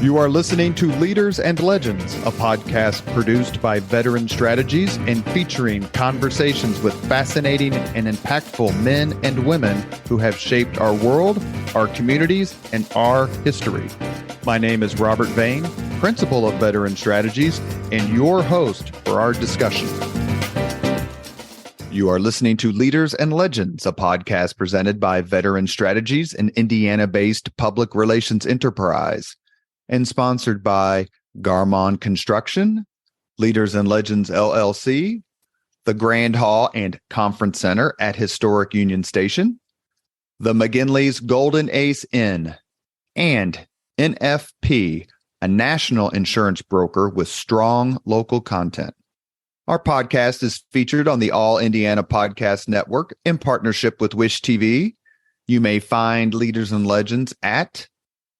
You are listening to Leaders and Legends, a podcast produced by Veteran Strategies and featuring conversations with fascinating and impactful men and women who have shaped our world, our communities, and our history. My name is Robert Vane, Principal of Veteran Strategies, and your host for our discussion. You are listening to Leaders and Legends, a podcast presented by Veteran Strategies, an Indiana-based public relations enterprise, and sponsored by Garmon Construction, Leaders and Legends LLC, the Grand Hall and Conference Center at Historic Union Station, the McGinley's Golden Ace Inn, and NFP, a national insurance broker with strong local content. Our podcast is featured on the All Indiana Podcast Network in partnership with Wish TV. You may find Leaders and Legends at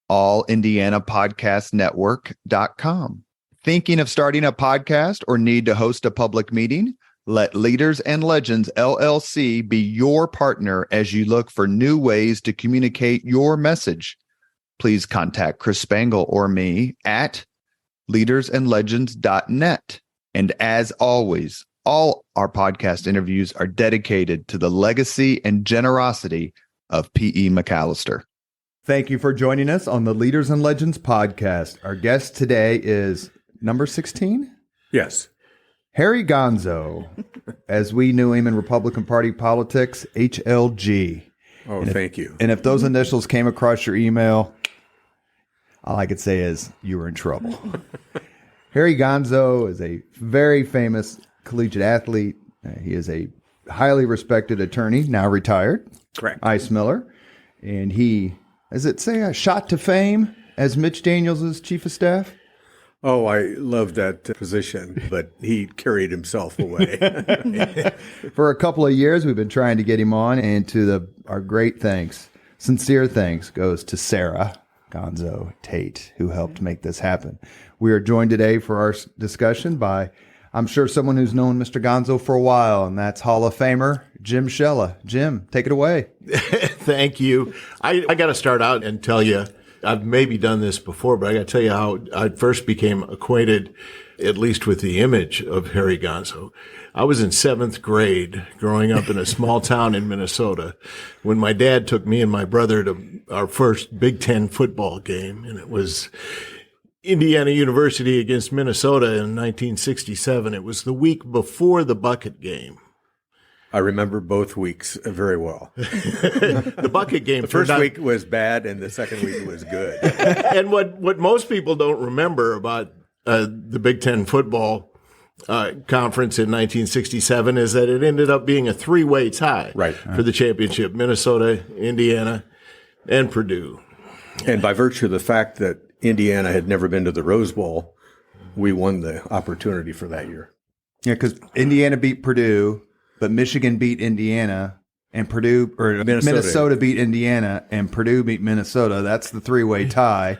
allindianapodcastnetwork.com. Thinking of starting a podcast or need to host a public meeting? Let Leaders and Legends LLC be your partner as you look for new ways to communicate your message. Please contact Chris Spangle or me at leadersandlegends.net. And as always, all our podcast interviews are dedicated to the legacy and generosity of P.E. McAllister. Thank you for joining us on the Leaders and Legends podcast. Our guest today is number 16? Yes. Harry Gonso, as we knew him in Republican Party politics, HLG. Oh, thank you. And if those initials came across your email, all I could say is you were in trouble. Harry Gonso is a very famous collegiate athlete. He is a highly respected attorney, now retired. Correct. Ice Miller. And he, does it say a shot to fame as Mitch Daniels' chief of staff? Oh, I love that position, but he carried himself away. For a couple of years, we've been trying to get him on, and our great thanks, sincere thanks, goes to Sarah Gonso Tate, who helped make this happen. We are joined today for our discussion by, I'm sure, someone who's known Mr. Gonso for a while, and that's Hall of Famer Jim Shella. Jim, take it away. Thank you. I got to start out and tell you, I've maybe done this before, but I got to tell you how I first became acquainted, at least with the image of Harry Gonso. I was in 7th grade growing up in a small town in Minnesota when my dad took me and my brother to our first Big Ten football game, and it was Indiana University against Minnesota in 1967. It was the week before the bucket game. I remember both weeks very well. The bucket game. The first week was bad, and the second week was good. And what most people don't remember about the Big Ten football conference in 1967 is that it ended up being a 3-way tie for the championship: Minnesota, Indiana, and Purdue. And by virtue of the fact that Indiana had never been to the Rose Bowl, we won the opportunity for that year. Yeah, because Indiana beat Purdue, but Michigan beat Indiana, and Minnesota beat Indiana, and Purdue beat Minnesota. That's the 3-way tie,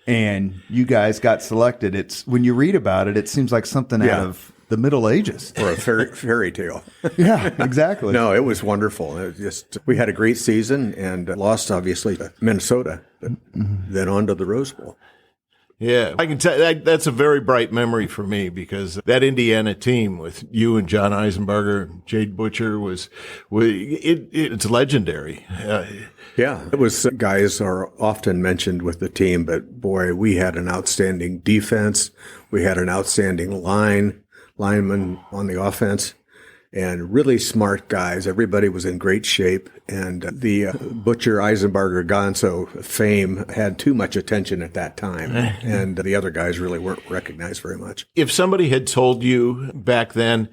and you guys got selected. It's when you read about it, it seems like something out of the Middle Ages or a fairy tale. Yeah, exactly. No, it was wonderful. We had a great season and lost obviously to Minnesota, but then on to the Rose Bowl. Yeah, I can tell that's a very bright memory for me because that Indiana team with you and John Eisenberger, Jade Butcher it's legendary. Yeah, it was. Guys are often mentioned with the team, but boy, we had an outstanding defense. We had an outstanding lineman on the offense, and really smart guys. Everybody was in great shape, and the Butcher, Eisenberger, Gonso fame had too much attention at that time, and the other guys really weren't recognized very much. If somebody had told you back then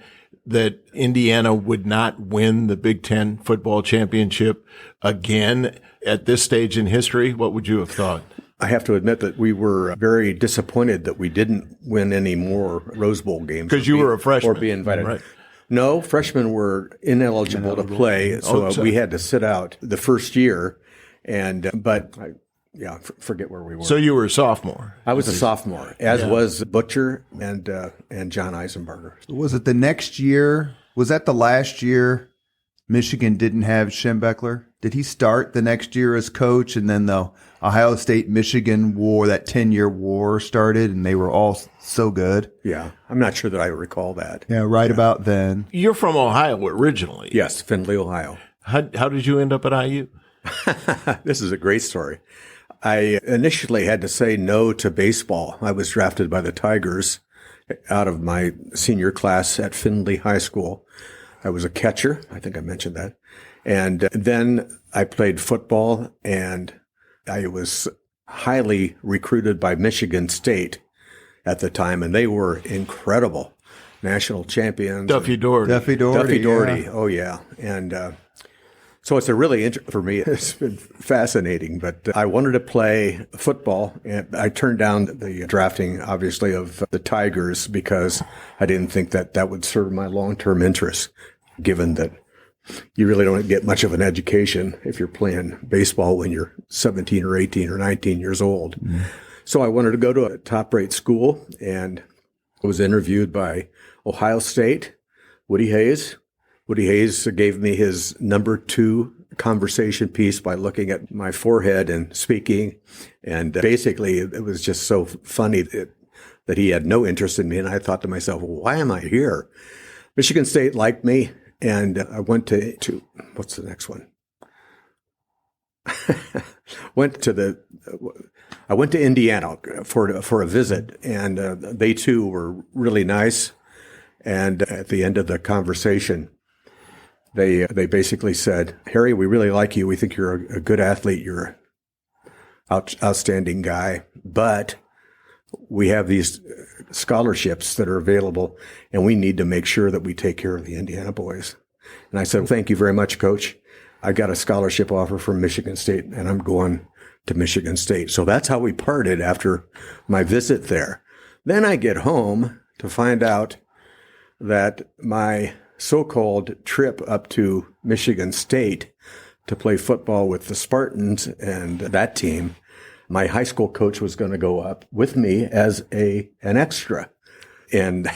that Indiana would not win the Big Ten football championship again at this stage in history, what would you have thought? I have to admit that we were very disappointed that we didn't win any more Rose Bowl games. Because you were a freshman. Or be invited. Right. No, freshmen were ineligible to play, so we had to sit out the first year. Forget where we were. So you were a sophomore. I was a sophomore, as was Butcher and John Eisenberger. Was it the next year? Was that the last year Michigan didn't have Schembechler? Did he start the next year as coach, and then the Ohio State-Michigan war, that 10-year war started, and they were all so good? Yeah. I'm not sure that I recall that. Yeah, about then. You're from Ohio originally. Yes, Findlay, Ohio. How did you end up at IU? This is a great story. I initially had to say no to baseball. I was drafted by the Tigers out of my senior class at Findlay High School. I was a catcher. I think I mentioned that. And then I played football, and I was highly recruited by Michigan State at the time, and they were incredible. National champions. Duffy Doherty. Duffy Doherty. Yeah. Oh, yeah. And so it's a really, for me, it's been fascinating. But I wanted to play football, and I turned down the drafting, obviously, of the Tigers because I didn't think that that would serve my long-term interests, given that you really don't get much of an education if you're playing baseball when you're 17 or 18 or 19 years old. Mm. So I wanted to go to a top-rate school, and I was interviewed by Ohio State, Woody Hayes. Woody Hayes gave me his number 2 conversation piece by looking at my forehead and speaking. And basically, it was just so funny that he had no interest in me. And I thought to myself, well, why am I here? Michigan State liked me. And I went to what's the next one? I went to Indiana for a visit, and they too were really nice. And at the end of the conversation, they basically said, "Harry, we really like you. We think you're a good athlete. You're an outstanding guy, but we have these scholarships that are available, and we need to make sure that we take care of the Indiana boys." And I said, "Thank you very much, Coach. I got a scholarship offer from Michigan State, and I'm going to Michigan State." So that's how we parted after my visit there. Then I get home to find out that my so-called trip up to Michigan State to play football with the Spartans and that team, my high school coach was going to go up with me as an extra. And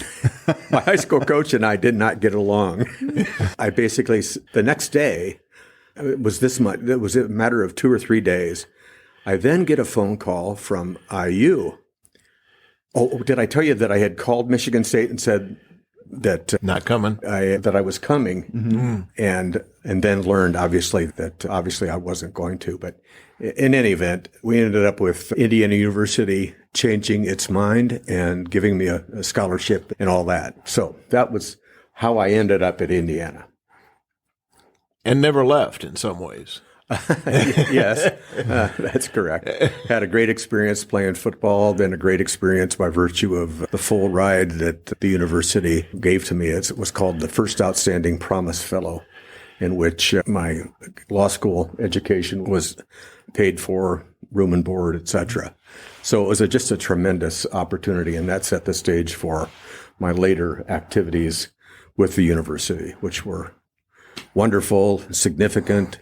my high school coach and I did not get along. I basically, the next day, it was a matter of 2 or 3 days. I then get a phone call from IU. Oh, did I tell you that I had called Michigan State and said that not coming? That I was coming, mm-hmm. and then learned obviously I wasn't going to. But in any event, we ended up with Indiana University changing its mind and giving me a scholarship and all that. So that was how I ended up at Indiana. And never left in some ways. Yes, that's correct. Had a great experience playing football, then a great experience by virtue of the full ride that the university gave to me. It was called the First Outstanding Promise Fellow, in which my law school education was paid for, room and board, etc. So it was just a tremendous opportunity, and that set the stage for my later activities with the university, which were wonderful, significant,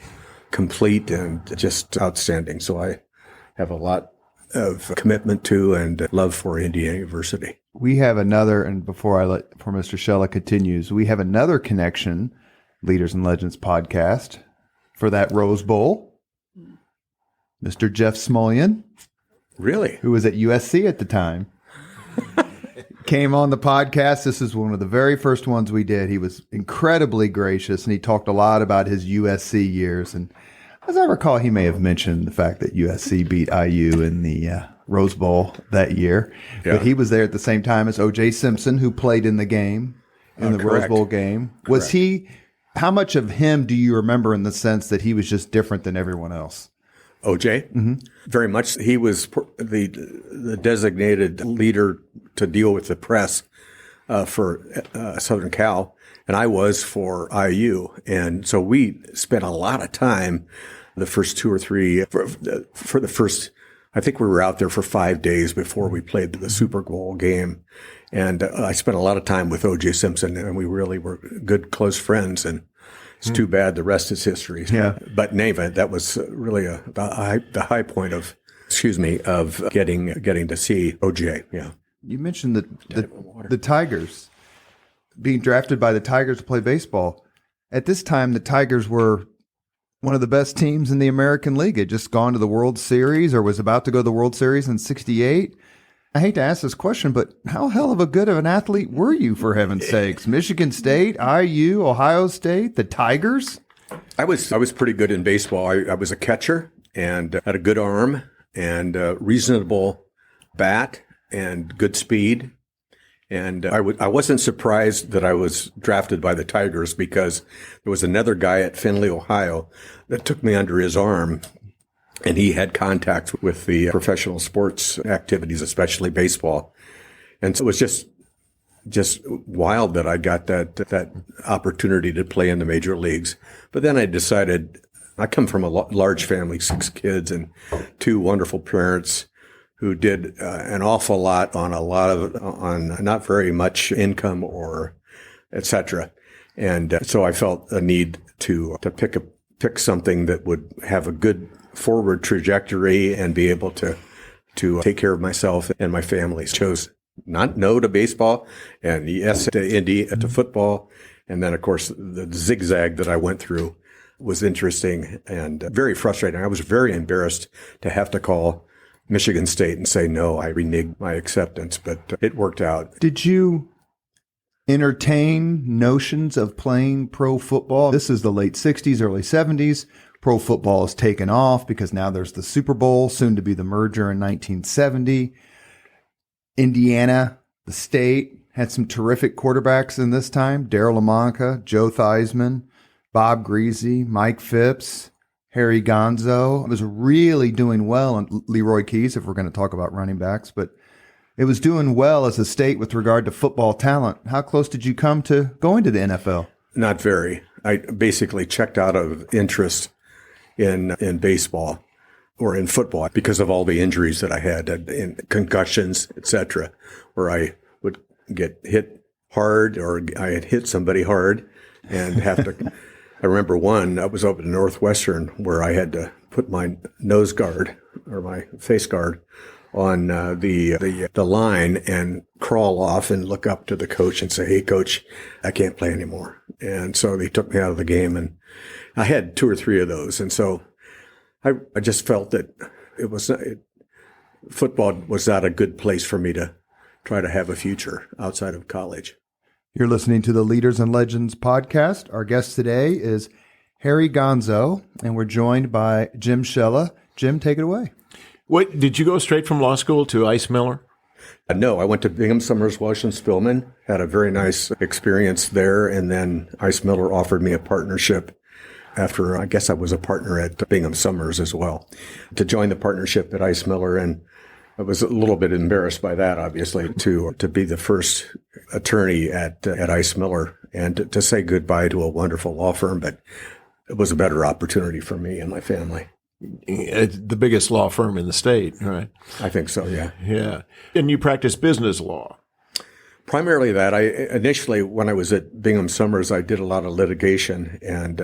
complete, and just outstanding. So I have a lot of commitment to and love for Indiana University. We have another, and before Mr. Shella continues, we have another connection, Leaders and Legends podcast, for that Rose Bowl. Mr. Jeff Smulyan. Really? Who was at USC at the time. Came on the podcast. This is one of the very first ones we did. He was incredibly gracious, and he talked a lot about his USC years. And as I recall, he may have mentioned the fact that USC beat IU in the Rose Bowl that year. Yeah. But he was there at the same time as O.J. Simpson, who played in the game, in the Rose Bowl game. Was he? How much of him do you remember in the sense that he was just different than everyone else? OJ, mm-hmm. Very much. He was the designated leader to deal with the press for Southern Cal, and I was for IU. And so we spent a lot of time the first 2 or 3 for the first. I think we were out there for 5 days before we played the Super Bowl game, and I spent a lot of time with OJ Simpson, and we really were good, close friends. And it's too bad the rest is history. Yeah. But in any event, that was really the high point of getting to see OJ. Yeah. You mentioned the Tigers being drafted by the Tigers to play baseball. At this time, the Tigers were one of the best teams in the American League. Had just gone to the World Series or was about to go to the World Series in '68. I hate to ask this question, but how hell of a good of an athlete were you, for heaven's sakes? Michigan State, IU, Ohio State, the Tigers? I was pretty good in baseball. I was a catcher and had a good arm and a reasonable bat and good speed. And I wasn't surprised that I was drafted by the Tigers because there was another guy at Findlay, Ohio that took me under his arm. And he had contact with the professional sports activities, especially baseball. And so it was just wild that I got that opportunity to play in the major leagues. But then I decided, I come from a large family, 6 kids and 2 wonderful parents who did an awful lot on not very much income or et cetera. And so I felt a need to pick something that would have a good forward trajectory and be able to take care of myself and my family. Chose not no to baseball and yes to football. And then, of course, the zigzag that I went through was interesting and very frustrating. I was very embarrassed to have to call Michigan State and say, no, I reneged my acceptance, but it worked out. Did you entertain notions of playing pro football? This is the late 60s, early 70s. Pro football has taken off because now there's the Super Bowl, soon to be the merger in 1970. Indiana, the state, had some terrific quarterbacks in this time. Darryl LaMonca, Joe Theismann, Bob Greasy, Mike Phipps, Harry Gonso. It was really doing well, and Leroy Keys, if we're going to talk about running backs. But it was doing well as a state with regard to football talent. How close did you come to going to the NFL? Not very. I basically checked out of interest in baseball or in football because of all the injuries that I had in concussions, etc., where I would get hit hard or I had hit somebody hard and have to. I remember one. I was up at Northwestern where I had to put my nose guard or my face guard on the line and crawl off and look up to the coach and say, "Hey, coach, I can't play anymore." And so they took me out of the game, and I had 2 or 3 of those. And so I just felt that football was not a good place for me to try to have a future outside of college. You're listening to the Leaders and Legends podcast. Our guest today is Harry Gonso, and we're joined by Jim Shella. Jim, take it away. What, did you go straight from law school to Ice Miller? No, I went to Bingham, Summers, Washington, Spillman, had a very nice experience there, and then Ice Miller offered me a partnership after, I guess I was a partner at Bingham Summers as well, to join the partnership at Ice Miller, and I was a little bit embarrassed by that, obviously, to be the first attorney at Ice Miller and to say goodbye to a wonderful law firm, but it was a better opportunity for me and my family. It's the biggest law firm in the state, right? I think so, yeah. Yeah. And you practice business law. Primarily that. I initially, when I was at Bingham Summers, I did a lot of litigation and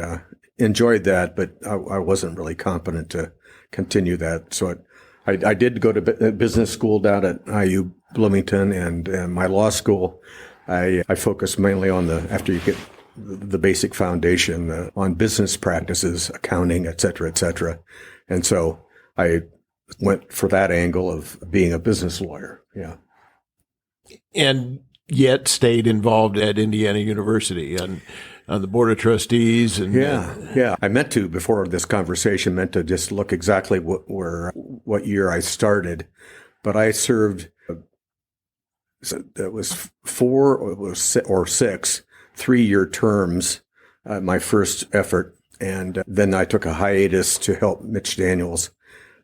enjoyed that, but I wasn't really competent to continue that. So I did go to business school down at IU Bloomington, and my law school, I focused mainly on after you get the basic foundation on business practices, accounting, et cetera, et cetera. And so I went for that angle of being a business lawyer. Yeah. And yet stayed involved at Indiana University and on the board of trustees. And yeah. I meant to, before this conversation, just look exactly what year I started, but I served. That was 4 or 6 3-year terms, my first effort. And then I took a hiatus to help Mitch Daniels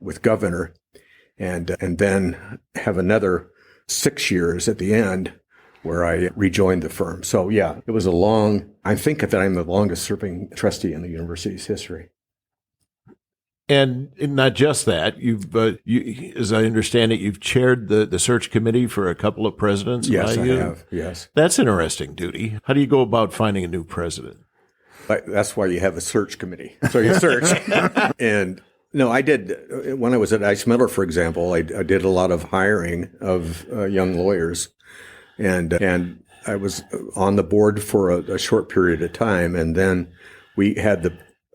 with governor and then have another 6 years at the end where I rejoined the firm. So yeah, it was I think that I'm the longest serving trustee in the university's history. And not just that, as I understand it, you've chaired the search committee for a couple of presidents. Yes, I have. Yes. That's interesting duty. How do you go about finding a new president? That's why you have a search committee. So you search. And no, I did. When I was at Ice Miller, for example, I did a lot of hiring of young lawyers. And I was on the board for a short period of time. And then we had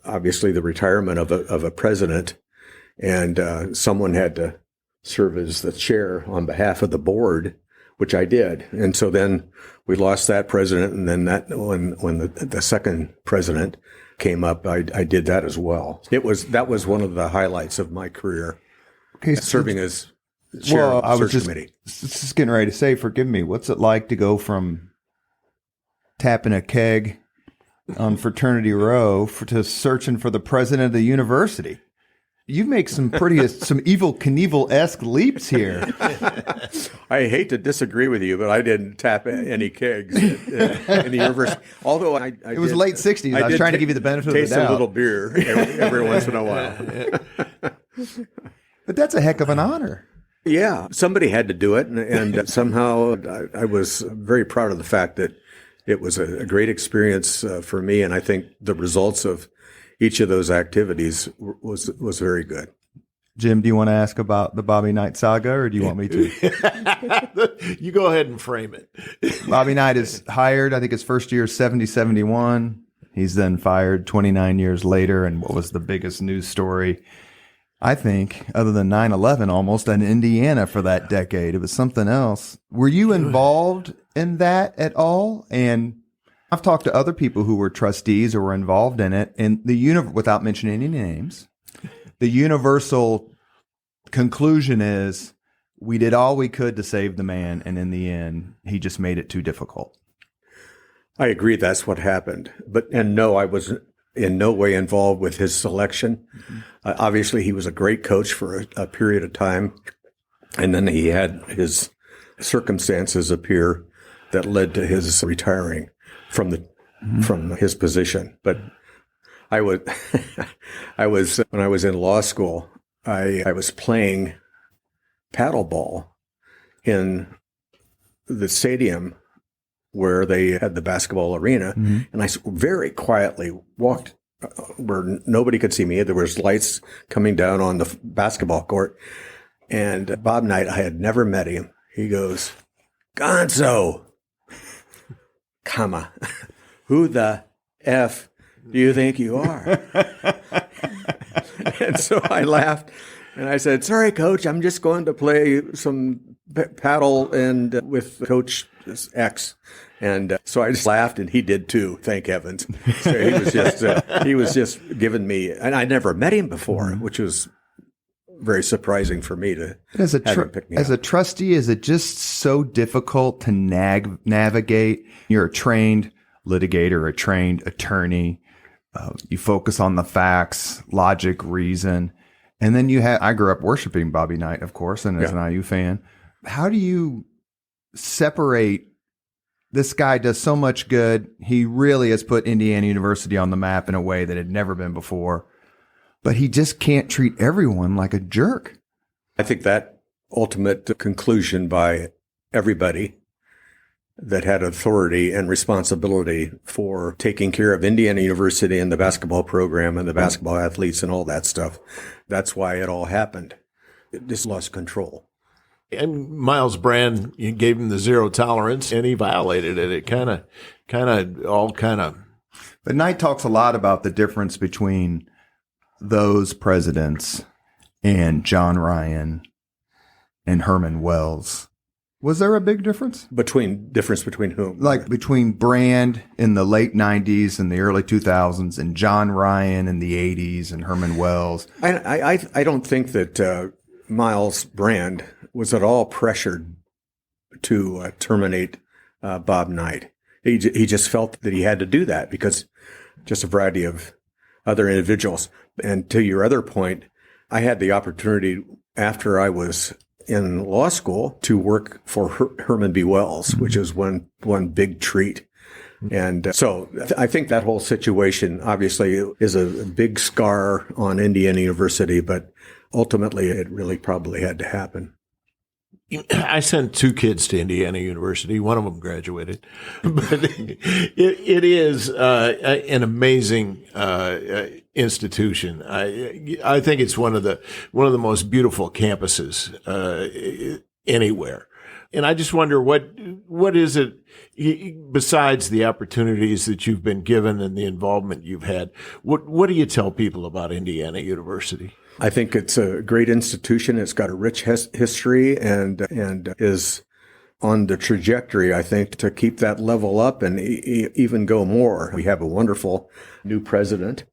obviously the retirement of a president, and someone had to serve as the chair on behalf of the board, which I did. And so then we lost that president, and then when the second president came up, I did that as well. That was one of the highlights of my career, serving as chair of the search committee. Just getting ready to say, forgive me, what's it like to go from tapping a keg on Fraternity Row to searching for the president of the university? You make some some Evel Knievel-esque leaps here. I hate to disagree with you, but I didn't tap any kegs in the university. Although it was late 60s. I was trying to give you the benefit of the doubt. Taste a little beer every once in a while. But that's a heck of an honor. Yeah, somebody had to do it, and somehow I was very proud of the fact that it was a great experience for me, and I think the results of each of those activities was very good. Jim, do you want to ask about the Bobby Knight saga, or do you want me to? You go ahead and frame it. Bobby Knight is hired, I think his first year, 70-71. He's then fired 29 years later, and what was the biggest news story, I think, other than 9/11 almost, in Indiana for that decade? It was something else. Were you involved in that at all? And I've talked to other people who were trustees or were involved in it, and without mentioning any names, the universal conclusion is we did all we could to save the man, and in the end, he just made it too difficult. I agree that's what happened. And no, I was in no way involved with his selection. Mm-hmm. Obviously, he was a great coach for a period of time, and then he had his circumstances appear that led to his retiring from his position. But I was when I was in law school, I was playing paddleball in the stadium where they had the basketball arena, and I very quietly walked where nobody could see me. There was lights coming down on the basketball court, and Bob Knight, I had never met him. He goes, "Gonso, comma, who the F do you think you are?" And so I laughed, and I said, "Sorry, Coach, I'm just going to play some paddle and with Coach X." And so I just laughed, and he did too. Thank heavens! So he was just giving me, and I never met him before, which was very surprising for me to have him pick me up. As a trustee, is it just so difficult to navigate? You're a trained litigator, a trained attorney. You focus on the facts, logic, reason. And then I grew up worshiping Bobby Knight, of course, and as an IU fan. How do you separate, this guy does so much good, he really has put Indiana University on the map in a way that had never been before, but he just can't treat everyone like a jerk? I think that ultimate conclusion by everybody that had authority and responsibility for taking care of Indiana University and the basketball program and the basketball athletes and all that stuff. That's why it all happened. It just lost control. And Miles Brand, you gave him the zero tolerance, and he violated it. It kind of. But Knight talks a lot about the difference between those presidents and John Ryan and Herman Wells. Was there a big difference? Difference between whom? Like between Brand in the late 90s and the early 2000s and John Ryan in the 80s and Herman Wells. I don't think that Miles Brand was at all pressured to terminate Bob Knight. He just felt that he had to do that because just a variety of other individuals. And to your other point, I had the opportunity after I was in law school to work for Herman B. Wells, which is one big treat. And so I think that whole situation obviously is a big scar on Indiana University, but ultimately it really probably had to happen. I sent two kids to Indiana University. One of them graduated, but it is an amazing institution. I think it's one of the most beautiful campuses anywhere. And I just wonder what is it besides the opportunities that you've been given and the involvement you've had? What do you tell people about Indiana University? I think it's a great institution. It's got a rich history and is on the trajectory, I think, to keep that level up and even go more. We have a wonderful new president,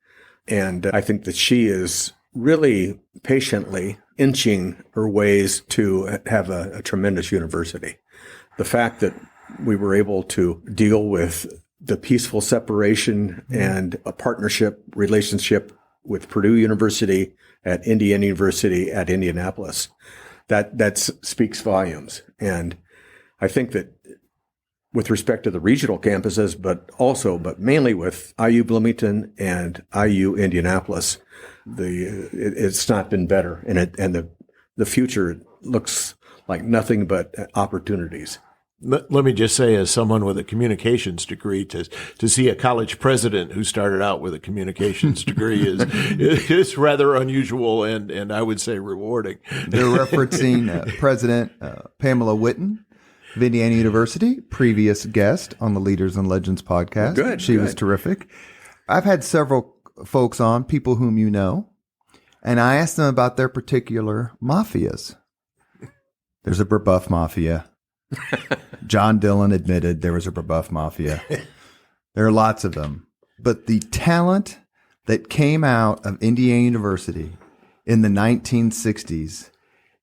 and I think that she is really patiently inching her ways to have a tremendous university. The fact that we were able to deal with the peaceful separation and a partnership relationship with Purdue University, at Indiana University, at Indianapolis, that speaks volumes. And I think that with respect to the regional campuses, but mainly with IU Bloomington and IU Indianapolis, it's not been better, and the future looks like nothing but opportunities. Let me just say, as someone with a communications degree, to see a college president who started out with a communications degree is rather unusual and I would say rewarding. They're referencing President Pamela Whitten of Indiana University, previous guest on the Leaders and Legends podcast. Good. She was terrific. I've had several folks on, people whom you know, and I asked them about their particular mafias. There's a Brebeuf mafia. John Dillon admitted there was a Brebeuf mafia. There are lots of them. But the talent that came out of Indiana University in the 1960s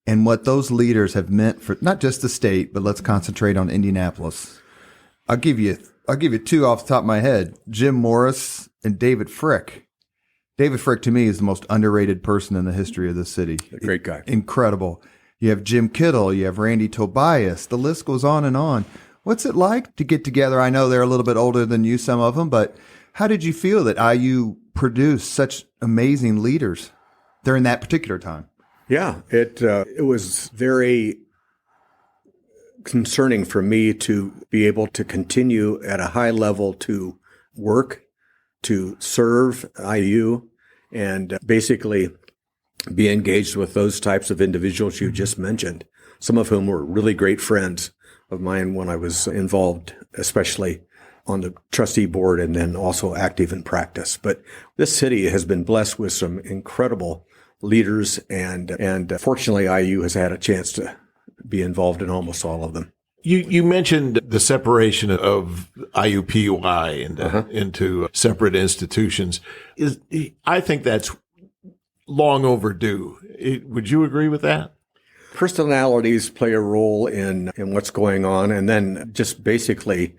and what those leaders have meant for not just the state, but let's concentrate on Indianapolis. I'll give you two off the top of my head, Jim Morris and David Frick. David Frick, to me, is the most underrated person in the history of the city. A great guy. Incredible. You have Jim Kittle, you have Randy Tobias. The list goes on and on. What's it like to get together? I know they're a little bit older than you, some of them, but how did you feel that IU produced such amazing leaders during that particular time? Yeah, it was very concerning for me to be able to continue at a high level to work, to serve IU, and basically be engaged with those types of individuals you just mentioned, some of whom were really great friends of mine when I was involved, especially on the trustee board and then also active in practice. But this city has been blessed with some incredible leaders, and fortunately, IU has had a chance to be involved in almost all of them. You mentioned the separation of IUPUI into separate institutions. I think that's long overdue. Would you agree with that? Personalities play a role in what's going on, and then just basically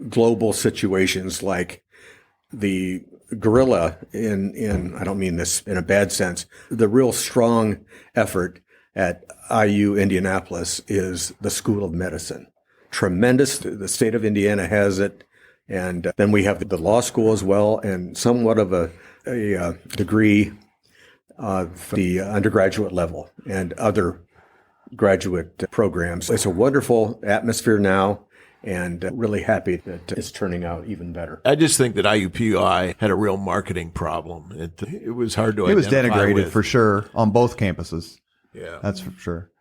global situations like the guerrilla in I don't mean this in a bad sense. The real strong effort at IU Indianapolis is the School of Medicine. Tremendous. The state of Indiana has it. And then we have the law school as well, and somewhat of a degree of the undergraduate level and other graduate programs. It's a wonderful atmosphere now, and really happy that it's turning out even better. I just think that IUPUI had a real marketing problem. It was hard to identify. It was denigrated with. For sure on both campuses. Yeah. That's for sure.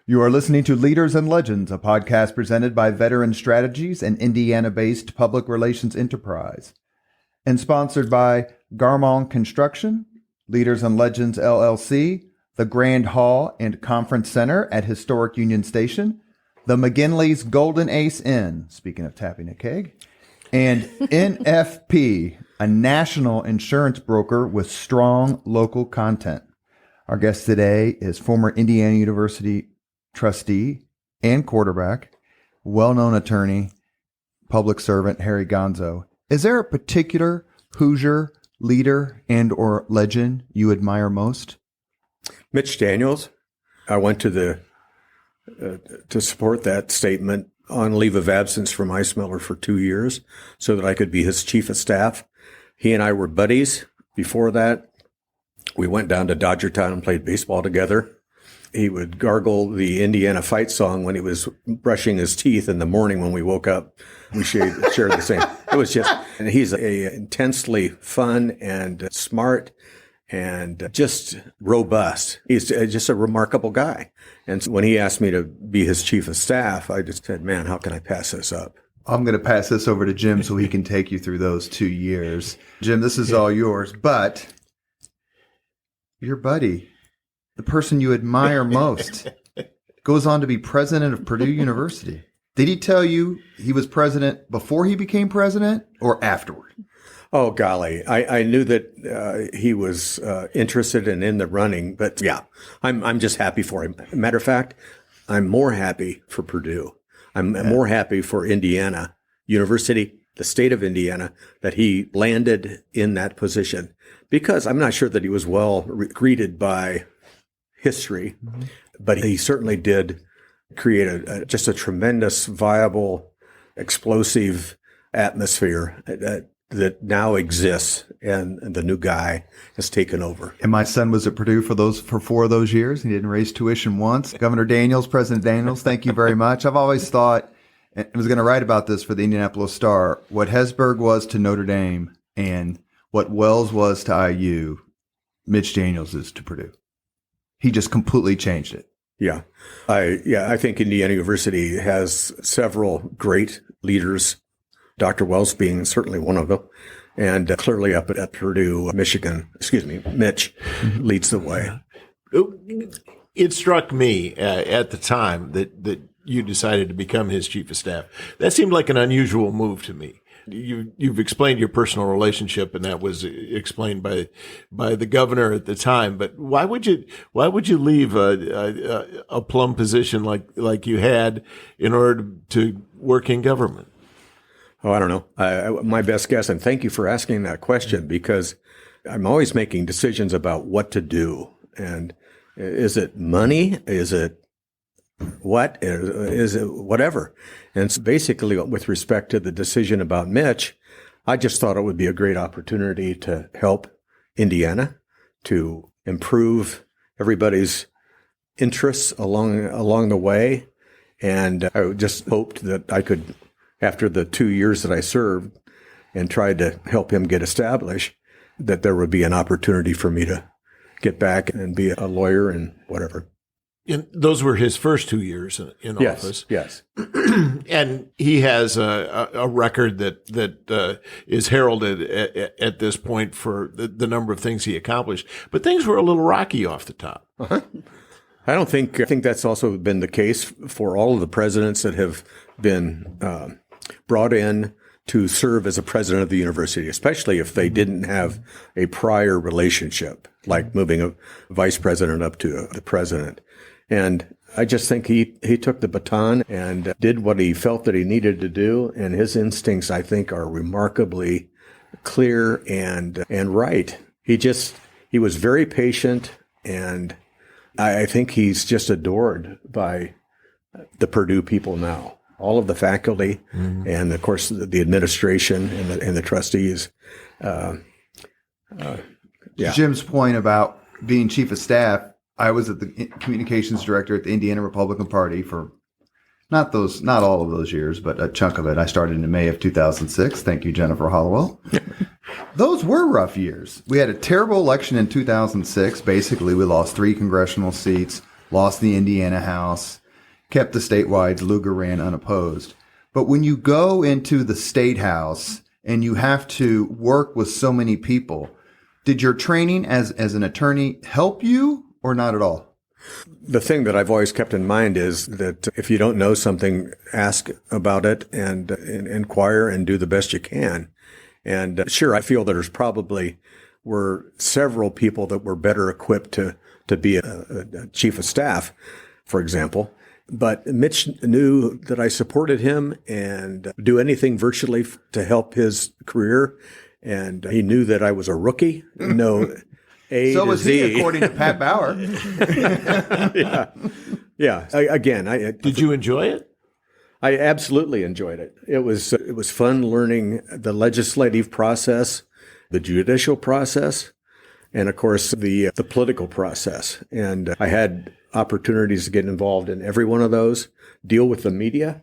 You are listening to Leaders and Legends, a podcast presented by Veteran Strategies, an Indiana-based public relations enterprise, and sponsored by Garmong Construction, Leaders and Legends LLC, the Grand Hall and Conference Center at Historic Union Station, the McGinley's Golden Ace Inn, speaking of tapping a keg, and NFP, a national insurance broker with strong local content. Our guest today is former Indiana University trustee and quarterback, well-known attorney, public servant Harry Gonso. Is there a particular Hoosier leader and or legend you admire most? Mitch Daniels. I went to support that statement on leave of absence from Eismiller for 2 years so that I could be his chief of staff. He and I were buddies. Before that, we went down to Dodgertown and played baseball together. He would gargle the Indiana fight song when he was brushing his teeth in the morning when we woke up. We shared the same. It was just, and he's a intensely fun and smart and just robust. He's just a remarkable guy. And so when he asked me to be his chief of staff, I just said, man, how can I pass this up? I'm going to pass this over to Jim so he can take you through those 2 years. Jim, this is all yours, but your buddy, the person you admire most, goes on to be president of Purdue University. Did he tell you he was president before he became president or afterward? Oh, golly. I knew that he was interested and in the running, but yeah, I'm just happy for him. Matter of fact, I'm more happy for Purdue. I'm more happy for Indiana University, the state of Indiana, that he landed in that position, because I'm not sure that he was well greeted by history, but he certainly did create just a tremendous, viable, explosive atmosphere that now exists, and the new guy has taken over. And my son was at Purdue for 4 of those years. He didn't raise tuition once. Governor Daniels, President Daniels, thank you very much. I've always thought, and I was going to write about this for the Indianapolis Star, what Hesburgh was to Notre Dame and what Wells was to IU, Mitch Daniels is to Purdue. He just completely changed it. Yeah. I think Indiana University has several great leaders, Dr. Wells being certainly one of them, and clearly up at Purdue, Mitch leads the way. It struck me at the time that you decided to become his chief of staff. That seemed like an unusual move to me. You've explained your personal relationship, and that was explained by the governor at the time. But why would you leave a plum position like you had in order to work in government? Oh, I don't know. My best guess, and thank you for asking that question, because I'm always making decisions about what to do. And is it money? Is it what? Is it whatever? And so basically, with respect to the decision about Mitch, I just thought it would be a great opportunity to help Indiana, to improve everybody's interests along the way. And I just hoped that I could, after the 2 years that I served and tried to help him get established, that there would be an opportunity for me to get back and be a lawyer and whatever. And those were his first 2 years in office. Yes. And he has a record that is heralded at this point for the number of things he accomplished. But things were a little rocky off the top. Uh-huh. I think that's also been the case for all of the presidents that have been brought in to serve as a president of the university, especially if they didn't have a prior relationship, like moving a vice president up to the president. And I just think he took the baton and did what he felt that he needed to do. And his instincts, I think, are remarkably clear and right. He was very patient, and I think he's just adored by the Purdue people now. All of the faculty and, of course, the administration and the trustees. Jim's point about being chief of staff, I was at the communications director at the Indiana Republican Party for not all of those years, but a chunk of it. I started in May of 2006. Thank you, Jennifer Hollowell. Those were rough years. We had a terrible election in 2006. Basically, we lost 3 congressional seats, lost the Indiana House, kept the statewide. Lugar ran unopposed. But when you go into the state house and you have to work with so many people, did your training as an attorney help you or not at all? The thing that I've always kept in mind is that if you don't know something, ask about it and inquire and do the best you can. And sure, I feel that there's probably were several people that were better equipped to be a chief of staff, for example. But Mitch knew that I supported him and do anything virtually to help his career. And he knew that I was a rookie. No, A so to was Z. he, according to Pat Bauer. Yeah. Again, did you enjoy it? I absolutely enjoyed it. It was fun learning the legislative process, the judicial process, and of course the political process. And I had opportunities to get involved in every one of those, deal with the media.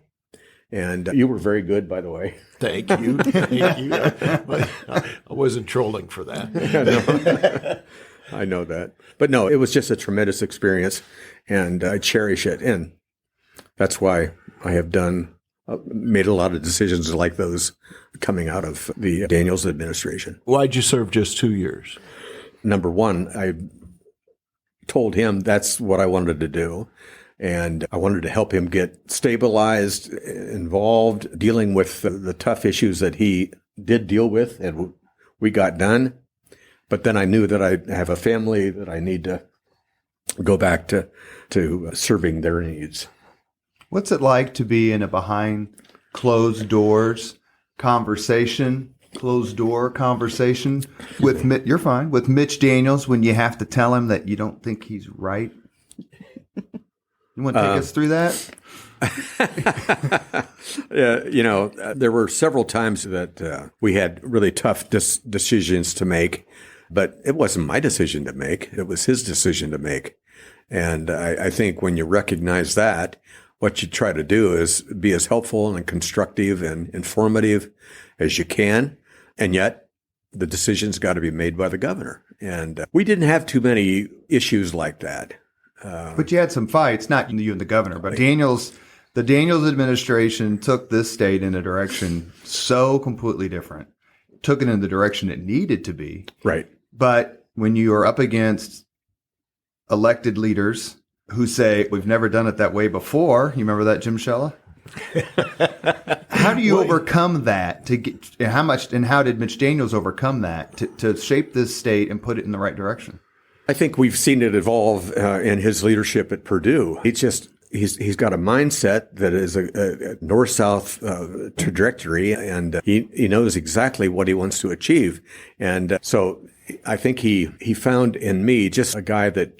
And you were very good, by the way. Thank you. I wasn't trolling for that. I know that. But no, it was just a tremendous experience, and I cherish it. And that's why I have made a lot of decisions like those coming out of the Daniels administration. Why'd you serve just 2 years? Number one, I told him that's what I wanted to do. And I wanted to help him get stabilized, involved, dealing with the tough issues that he did deal with and we got done. But then I knew that I have a family that I need to go back to serving their needs. What's it like to be in a behind closed doors conversation, closed door conversation with you're fine, with Mitch Daniels when you have to tell him that you don't think he's right? You want to take us through that? There were several times that we had really tough decisions to make, but it wasn't my decision to make. It was his decision to make. And I think when you recognize that, what you try to do is be as helpful and constructive and informative as you can. And yet the decision's got to be made by the governor. And we didn't have too many issues like that. But you had some fights, not you and the governor, but the Daniels administration took this state in a direction so completely different, took it in the direction it needed to be. Right. But when you are up against elected leaders who say, we've never done it that way before, you remember that, Jim Shella? How do you overcome that? How did Mitch Daniels overcome that to shape this state and put it in the right direction? I think we've seen it evolve in his leadership at Purdue. He's got a mindset that is a north-south trajectory, and he knows exactly what he wants to achieve. And so I think he found in me just a guy that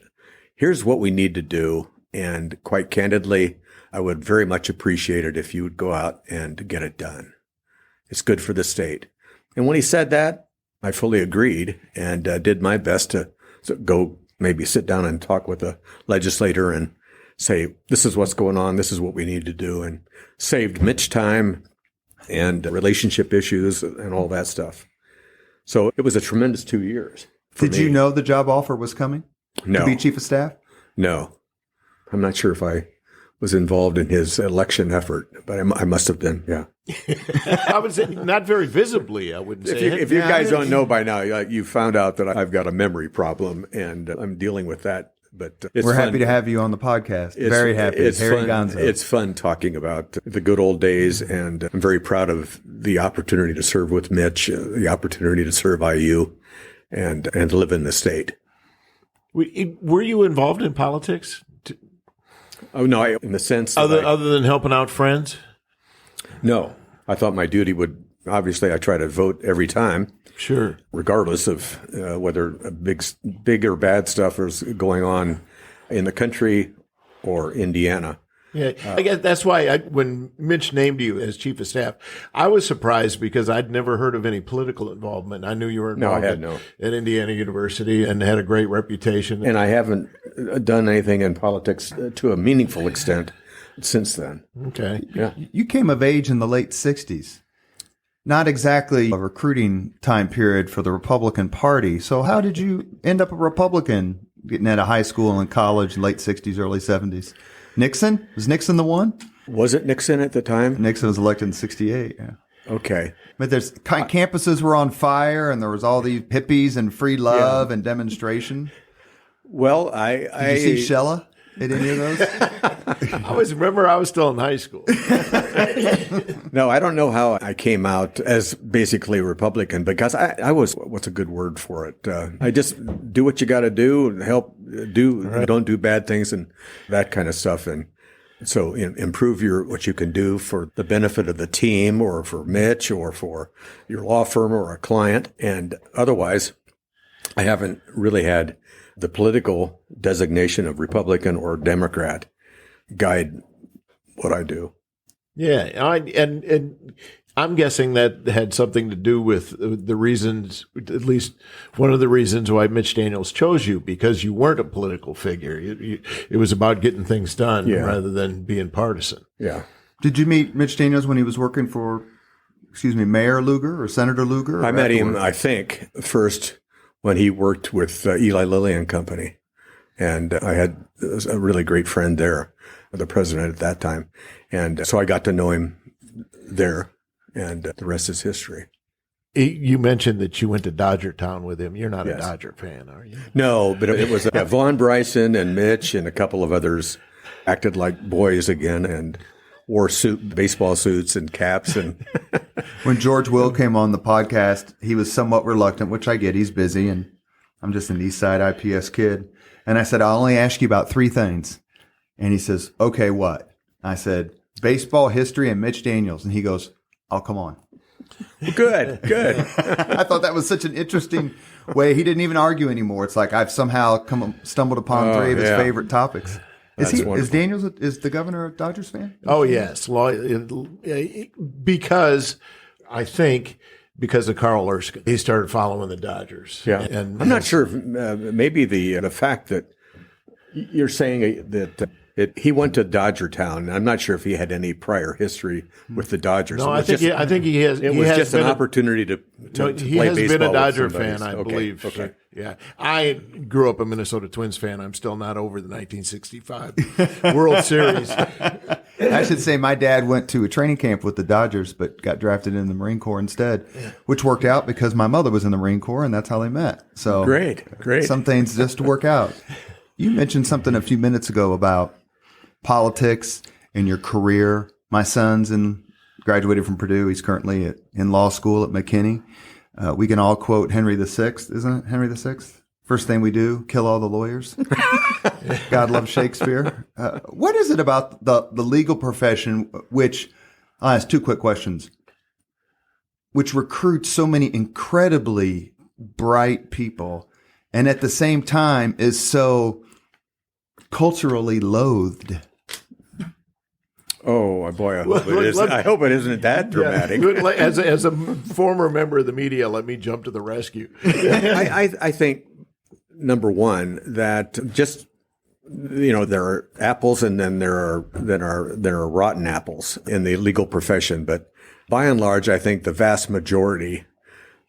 here's what we need to do. And quite candidly, I would very much appreciate it if you would go out and get it done. It's good for the state. And when he said that, I fully agreed and did my best to go maybe sit down and talk with a legislator and say, this is what's going on. This is what we need to do. And saved Mitch time and relationship issues and all that stuff. So it was a tremendous 2 years. Did you know the job offer was coming? No. To be chief of staff? No. I'm not sure if I was involved in his election effort, but I must have been, yeah. I would say not very visibly, I wouldn't say. If you guys don't know by now, you found out that I've got a memory problem, and I'm dealing with that. But we're happy to have you on the podcast. Very happy. It's Harry fun. Gonso. It's fun talking about the good old days, and I'm very proud of the opportunity to serve with Mitch, the opportunity to serve IU, and live in the state. Were you involved in politics? Oh, no, in the sense other than helping out friends? No. I thought my duty would, obviously, I try to vote every time. Sure. Regardless of whether big or bad stuff is going on in the country or Indiana. Yeah, I guess that's why when Mitch named you as chief of staff, I was surprised because I'd never heard of any political involvement. I knew you were involved at Indiana University and had a great reputation. And I haven't done anything in politics to a meaningful extent since then. Okay. Yeah. You came of age in the late 60s. Not exactly a recruiting time period for the Republican Party. So how did you end up a Republican getting out of high school and college, late 60s, early 70s? Nixon? Was Nixon the one? Was it Nixon at the time? Nixon was elected in 68, yeah. Okay. But campuses were on fire, and there was all these hippies and free love and demonstration. Well, Did you see Shella at any of those? I was still in high school. No, I don't know how I came out as basically a Republican because I was, what's a good word for it? I just do what you got to do and don't do bad things and that kind of stuff. And so improve what you can do for the benefit of the team or for Mitch or for your law firm or a client. And otherwise, I haven't really had the political designation of Republican or Democrat guide what I do. Yeah, and I'm guessing that had something to do with the reasons, at least one of the reasons why Mitch Daniels chose you, because you weren't a political figure. It was about getting things done rather than being partisan. Yeah. Did you meet Mitch Daniels when he was working for, Mayor Lugar or Senator Lugar? I met him, I think, first when he worked with Eli Lilly and Company. And I had a really great friend there, the president at that time. And so I got to know him there, and the rest is history. You mentioned that you went to Dodger Town with him. You're not Yes. a Dodger fan, are you? No, but it was Vaughn Bryson and Mitch and a couple of others acted like boys again and wore baseball suits and caps. And When George Will came on the podcast, he was somewhat reluctant, which I get. He's busy, and I'm just an East Side IPS kid. And I said, I'll only ask you about 3 things. And he says, okay, what? I said, baseball history and Mitch Daniels. And he goes, oh, come on. good. I thought that was such an interesting way. He didn't even argue anymore. It's like I've somehow stumbled upon 3 of his favorite topics. Is Daniels is the governor a Dodgers fan? Oh, yes. Because I think because of Carl Erskine, he started following the Dodgers. Yeah. And I'm not sure if maybe the fact that you're saying that he went to Dodger Town. I'm not sure if he had any prior history with the Dodgers. No, I think he has. It was just an opportunity to play baseball. He has been a Dodger with somebody. fan, I believe. Okay. Yeah. I grew up a Minnesota Twins fan. I'm still not over the 1965 World Series. I should say my dad went to a training camp with the Dodgers, but got drafted in the Marine Corps instead, which worked out because my mother was in the Marine Corps, and that's how they met. So Great. Some things just work out. You mentioned something a few minutes ago about politics and your career. My son's graduated from Purdue. He's currently in law school at McKinney. We can all quote Henry VI, isn't it? Henry VI? First thing we do, kill all the lawyers. God loves Shakespeare. What is it about the legal profession, which, I'll ask 2 quick questions, which recruits so many incredibly bright people and at the same time is so culturally loathed? Oh boy! I hope it isn't that dramatic. Yeah. As a former member of the media, let me jump to the rescue. I think number one that just there are apples and then there are rotten apples in the legal profession, but by and large, I think the vast majority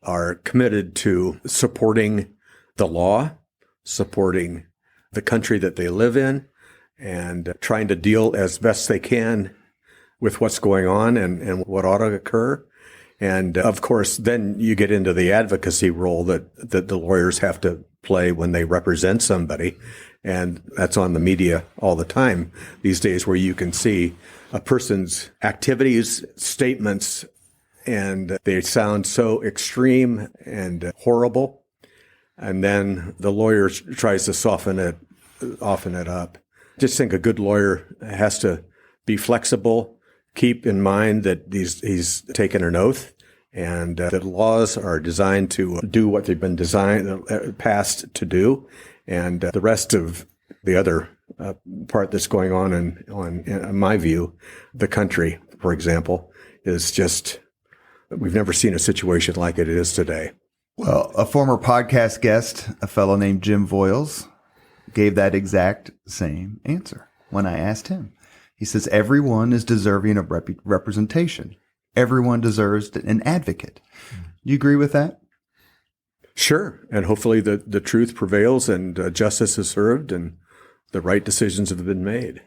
are committed to supporting the law, supporting the country that they live in, and trying to deal as best they can with what's going on and what ought to occur. And of course, then you get into the advocacy role that the lawyers have to play when they represent somebody. And that's on the media all the time these days, where you can see a person's activities, statements, and they sound so extreme and horrible. And then the lawyer tries to soften it up. Just think a good lawyer has to be flexible, keep in mind that he's taken an oath, and that laws are designed to do what they've been passed to do, and the rest of the other part that's going on in my view, the country, for example, is just, we've never seen a situation like it is today. Well, a former podcast guest, a fellow named Jim Voiles, gave that exact same answer when I asked him. He says, everyone is deserving of representation. Everyone deserves an advocate. You agree with that? Sure. And hopefully the truth prevails and justice is served and the right decisions have been made.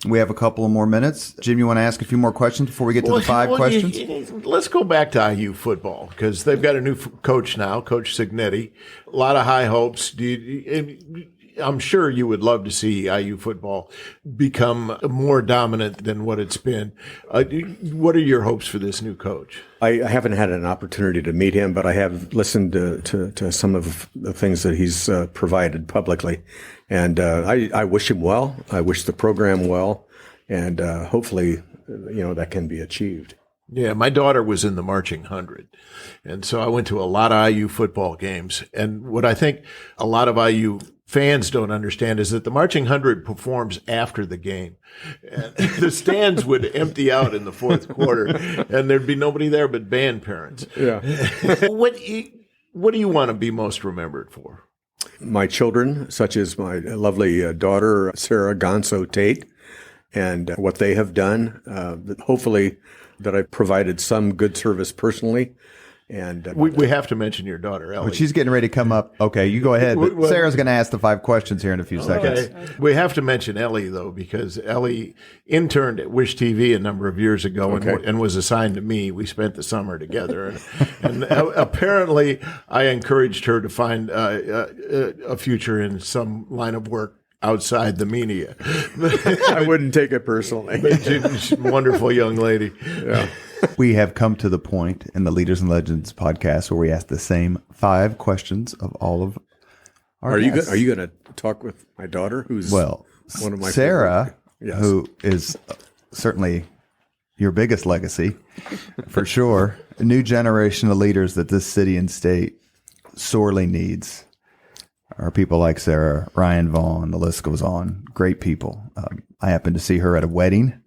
We have a couple of more minutes. Jim, you want to ask a few more questions before we get to the 5 questions? Let's go back to IU football, because they've got a new coach now, Coach Signetti. A lot of high hopes. I'm sure you would love to see IU football become more dominant than what it's been. What are your hopes for this new coach? I haven't had an opportunity to meet him, but I have listened to some of the things that he's provided publicly. And I wish him well. I wish the program well. And hopefully, that can be achieved. Yeah, my daughter was in the Marching 100. And so I went to a lot of IU football games. And what I think a lot of IU fans don't understand is that the Marching 100 performs after the game. And the stands would empty out in the fourth quarter, and there'd be nobody there but band parents. Yeah. What do you want to be most remembered for? My children, such as my lovely daughter, Sarah Gonso Tate, and what they have done. Hopefully that I provided some good service personally, And We have to mention your daughter, Ellie. But she's getting ready to come up. Okay, you go ahead. But Sarah's going to ask the 5 questions here in a few seconds. Okay. We have to mention Ellie, though, because Ellie interned at Wish TV a number of years ago and was assigned to me. We spent the summer together. And apparently, I encouraged her to find a future in some line of work outside the media. I wouldn't take it personally. She's a wonderful young lady. Yeah. We have come to the point in the Leaders and Legends podcast where we ask the same 5 questions of all of our guests. Are you going to talk with my daughter, who's one of my Sarah, favorite? Yes. who is certainly your biggest legacy, for sure. A new generation of leaders that this city and state sorely needs are people like Sarah, Ryan Vaughn, the list goes on. Great people. I happened to see her at a wedding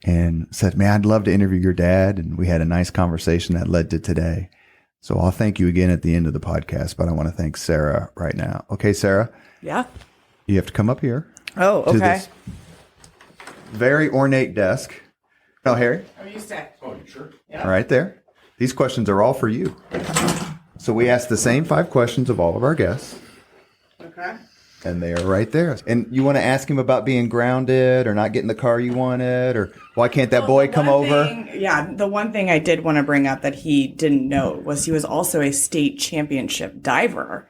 and said, man, I'd love to interview your dad. And we had a nice conversation that led to today. So I'll thank you again at the end of the podcast, but I want to thank Sarah right now. Okay, Sarah? Yeah. You have to come up here. Oh, okay. To this very ornate desk. Oh, Harry? Oh, you stay. Oh, you sure? Yeah. Right there. These questions are all for you. So we ask the same 5 questions of all of our guests. Okay. And they are right there. And you want to ask him about being grounded or not getting the car you wanted, or why can't that boy come over? The one thing I did want to bring up that he didn't know was he was also a state championship diver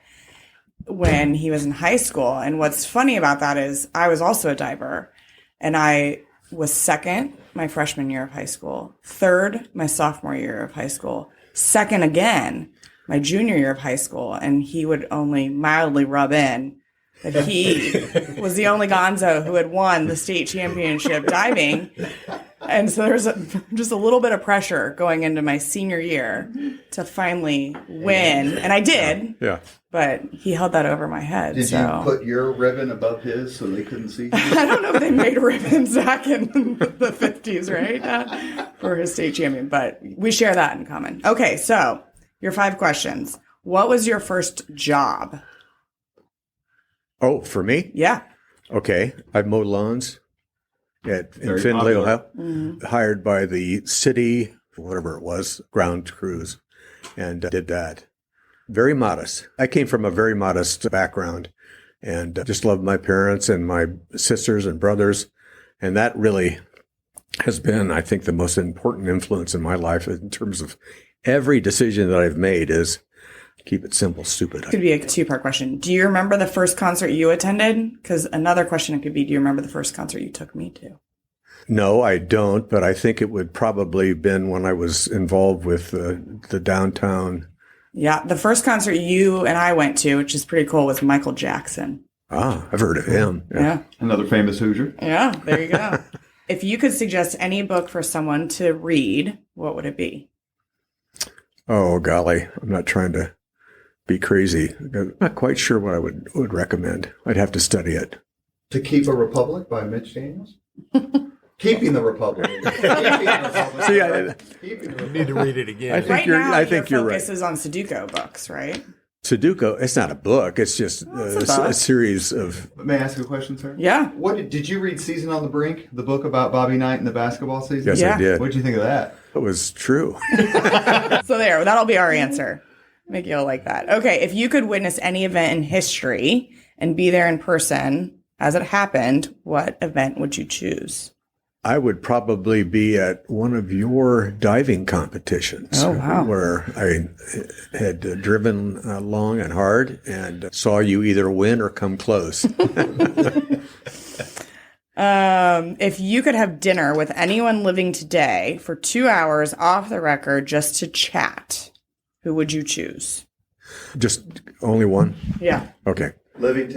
when he was in high school. And what's funny about that is I was also a diver, and I was 2nd my freshman year of high school, 3rd my sophomore year of high school, 2nd again my junior year of high school, and he would only mildly rub in that he was the only Gonzo who had won the state championship diving. And so there's just a little bit of pressure going into my senior year to finally win. And I did. Yeah. But he held that over my head. Did you put your ribbon above his so they couldn't see you? I don't know if they made ribbons back in the 50s, right? For his state champion. But we share that in common. Okay, so your 5 questions. What was your first job? Oh, for me? Yeah. Okay. I've mowed lawns in Findlay, Ohio, hired by the city, whatever it was, ground crews, and did that. Very modest. I came from a very modest background and just loved my parents and my sisters and brothers. And that really has been, I think, the most important influence in my life in terms of every decision that I've made is keep it simple, stupid. Could be a 2-part question. Do you remember the first concert you attended? Because another question could be, do you remember the first concert you took me to? No, I don't, but I think it would probably been when I was involved with the downtown. Yeah, the first concert you and I went to, which is pretty cool, was Michael Jackson. Ah, I've heard of him. Yeah. Another famous Hoosier. Yeah, there you go. If you could suggest any book for someone to read, what would it be? Oh, golly. I'm not trying to be crazy. I'm not quite sure what I would recommend. I'd have to study it. To Keep a Republic by Mitch Daniels? Keeping the Republic. See, I need to read it again. I think you're right. Your focus is on Sudoku books, right? Sudoku, it's not a book. It's just a series of... May I ask a question, sir? Yeah. Did you read Season on the Brink, the book about Bobby Knight and the basketball season? Yes, I did. What did you think of that? It was true. So that'll be our answer. Make you all like that. Okay, if you could witness any event in history and be there in person as it happened, what event would you choose? I would probably be at one of your diving competitions. Oh, wow. Where I had driven long and hard and saw you either win or come close. If you could have dinner with anyone living today for 2 hours off the record just to chat, who would you choose? Just only one? Yeah. Okay. Living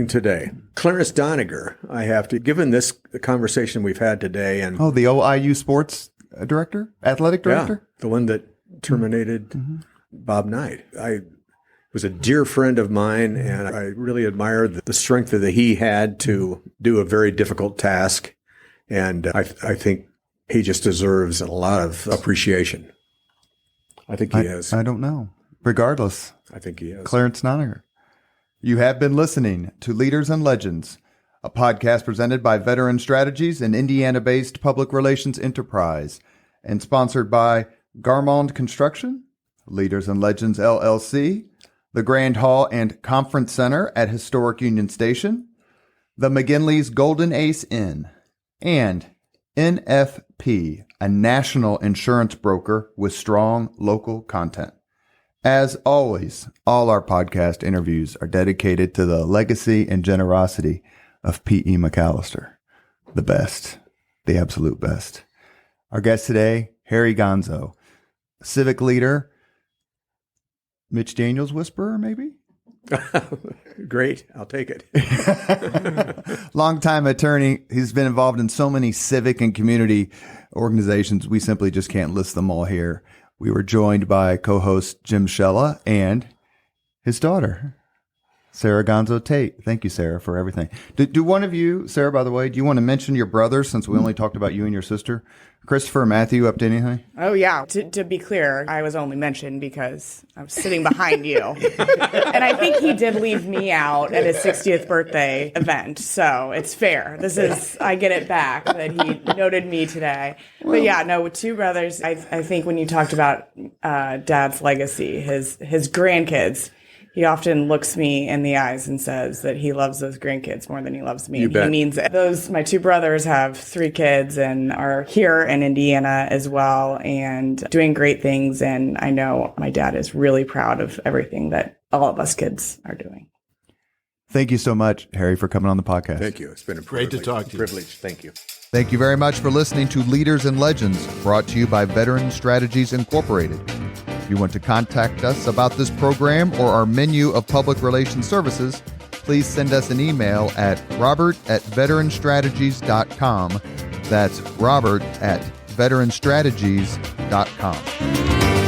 today. Clarence Doniger, I have to, given the conversation we've had today. And the OIU sports director, athletic director? Yeah, the one that terminated Bob Knight. I was a dear friend of mine, and I really admired the strength that he had to do a very difficult task. And I think he just deserves a lot of appreciation. I think he is. I don't know. Regardless. I think he is. Clarence Doniger. You have been listening to Leaders and Legends, a podcast presented by Veteran Strategies, an Indiana-based public relations enterprise, and sponsored by Garmond Construction, Leaders and Legends LLC, the Grand Hall and Conference Center at Historic Union Station, the McGinley's Golden Ace Inn, and NFP, a national insurance broker with strong local content. As always, all our podcast interviews are dedicated to the legacy and generosity of P.E. McAllister, the best, the absolute best. Our guest today, Harry Gonso, civic leader, Mitch Daniels whisperer, maybe? Great. I'll take it. Longtime attorney. He's been involved in so many civic and community organizations. We simply just can't list them all here. We were joined by co-host Jim Shella and his daughter, Sarah Gonso Tate. Thank you, Sarah, for everything. Do one of you, Sarah, by the way, do you want to mention your brothers since we only talked about you and your sister? Christopher, Matthew, up to anything? Oh, yeah. To be clear, I was only mentioned because I was sitting behind you. And I think he did leave me out at his 60th birthday event. So it's fair. I get it back that he noted me today. But yeah, no, with two brothers, I think when you talked about Dad's legacy, his grandkids, he often looks me in the eyes and says that he loves those grandkids more than he loves me. And he means it. My two brothers have 3 kids and are here in Indiana as well and doing great things. And I know my dad is really proud of everything that all of us kids are doing. Thank you so much, Harry, for coming on the podcast. Thank you. It's been a Great to talk to you. Privilege. Thank you. Thank you very much for listening to Leaders and Legends, brought to you by Veteran Strategies Incorporated. If you want to contact us about this program or our menu of public relations services, please send us an email at robert@veteranstrategies.com. That's robert@veteranstrategies.com.